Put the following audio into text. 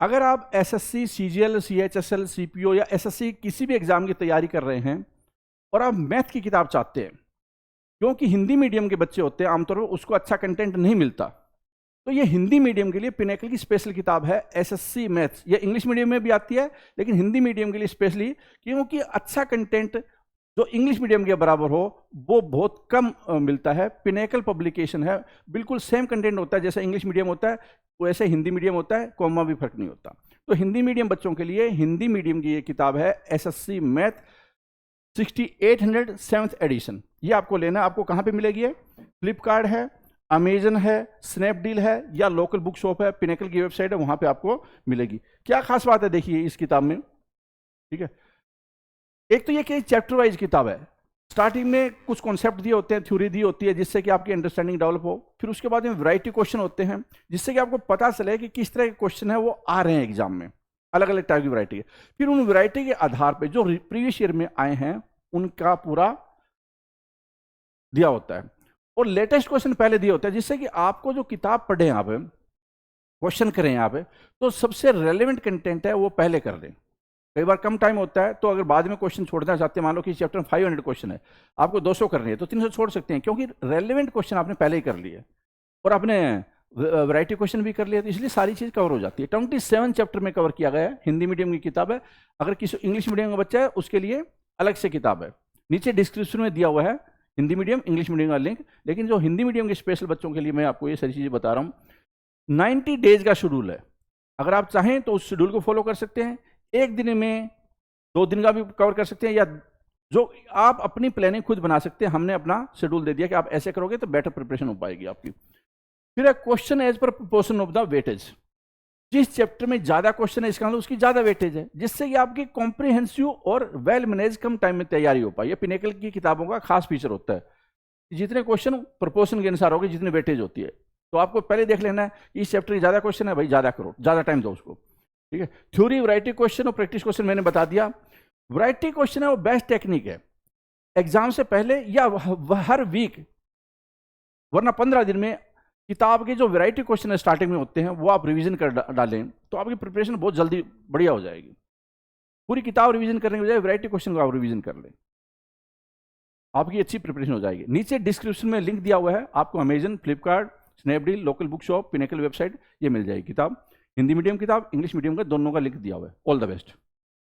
अगर आप SSC, CGL, CHSL, CPO या एसएससी किसी भी एग्जाम की तैयारी कर रहे हैं और आप मैथ की किताब चाहते हैं, क्योंकि हिंदी मीडियम के बच्चे होते हैं आमतौर पर उसको अच्छा कंटेंट नहीं मिलता, तो ये हिंदी मीडियम के लिए पिनेकल की स्पेशल किताब है एसएससी मैथ्स। ये इंग्लिश मीडियम में भी आती है, लेकिन हिंदी मीडियम के लिए स्पेशली, क्योंकि अच्छा कंटेंट जो इंग्लिश मीडियम के बराबर हो वो बहुत कम मिलता है। पिनेकल पब्लिकेशन है, बिल्कुल सेम कंटेंट होता है जैसे इंग्लिश मीडियम होता है वैसे हिंदी मीडियम होता है, कॉमा भी फर्क नहीं होता। तो हिंदी मीडियम बच्चों के लिए हिंदी मीडियम की ये किताब है एसएससी मैथ 6800 7th एडिशन। ये आपको लेना है। आपको कहाँ पे मिलेगी? फ्लिपकार्ट है, अमेजन है, स्नैपडील है या लोकल बुक शॉप है, पिनेकल की वेबसाइट है, वहां पे आपको मिलेगी। क्या खास बात है देखिए इस किताब में, ठीक है। एक तो ये कि चैप्टर वाइज किताब है। स्टार्टिंग में कुछ कॉन्सेप्ट दिए होते हैं, थ्योरी दी होती है जिससे कि आपकी अंडरस्टैंडिंग डेवलप हो। फिर उसके बाद में वैरायटी क्वेश्चन होते हैं जिससे कि आपको पता चले कि किस तरह के क्वेश्चन है वो आ रहे हैं एग्जाम में, अलग अलग टाइप की वैरायटी है। फिर उन वैरायटी के आधार पर जो प्रीवियस ईयर में आए हैं उनका पूरा दिया होता है और लेटेस्ट क्वेश्चन पहले दिए होते हैं, जिससे कि आपको जो किताब पढ़े आप क्वेश्चन करें यहाँ पे तो सबसे रेलेवेंट कंटेंट है वो पहले कर दें। कई बार कम टाइम होता है तो अगर बाद में क्वेश्चन छोड़ना चाहते हैं, मान लो कि चैप्टर में 500 क्वेश्चन है, आपको 200 करनी है तो 300 छोड़ सकते हैं, क्योंकि रेलेवेंट क्वेश्चन आपने पहले ही कर लिए और आपने वैरायटी क्वेश्चन भी कर लिया, तो इसलिए सारी चीज़ कवर हो जाती है। 27 चैप्टर में कवर किया गया है। हिंदी मीडियम की किताब है। अगर किसी इंग्लिश मीडियम का बच्चा है उसके लिए अलग से किताब है। नीचे डिस्क्रिप्शन में दिया हुआ है हिंदी मीडियम, इंग्लिश मीडियम का लिंक। लेकिन जो हिंदी मीडियम के स्पेशल बच्चों के लिए मैं आपको ये सारी चीज़ें बता रहा हूँ। 90 डेज का शेड्यूल है। अगर आप चाहें तो उस शेड्यूल को फॉलो कर सकते हैं। एक दिन में 2 दिन का भी कवर कर सकते हैं, या जो आप अपनी प्लानिंग खुद बना सकते हैं। हमने अपना शेड्यूल दे दिया कि आप ऐसे करोगे तो बेटर प्रिपरेशन हो पाएगी आपकी। फिर question as per proportion of the weightage. जिस चैप्टर में ज्यादा क्वेश्चन है इसका मतलब उसकी ज्यादा वेटेज है, जिससे कि आपकी कॉम्प्रिहेंसिव और वेल मैनेज कम टाइम में तैयारी हो पाई। ये पिनेकल की किताबों का खास फीचर होता है। जितने क्वेश्चन प्रोपोर्शन के अनुसार होंगे, जितनी वेटेज होती है, तो आपको पहले देख लेना है इस चैप्टर की ज्यादा क्वेश्चन है, भाई ज्यादा करो, ज्यादा टाइम दो उसको, ठीक है। थ्योरी, वैरायटी क्वेश्चन और प्रैक्टिस क्वेश्चन मैंने बता दिया। वैरायटी क्वेश्चन है वो बेस्ट टेक्निक है एग्जाम से पहले या हर वीक, वरना 15 दिन में किताब के जो वैरायटी क्वेश्चन है स्टार्टिंग में होते हैं वो आप रिवीजन कर डालें तो आपकी प्रिपरेशन बहुत जल्दी बढ़िया हो जाएगी। पूरी किताब रिवीजन करने के बजाय वैरायटी क्वेश्चन को आप रिवीजन कर लें, आपकी अच्छी प्रिपरेशन हो जाएगी। नीचे डिस्क्रिप्शन में लिंक दिया हुआ है, आपको Amazon, Flipkart, Snapdeal, local book shop, pinnacle website, ये मिल जाएगी किताब। हिंदी मीडियम किताब, इंग्लिश मीडियम का दोनों का लिंक दिया हुआ है। All the best.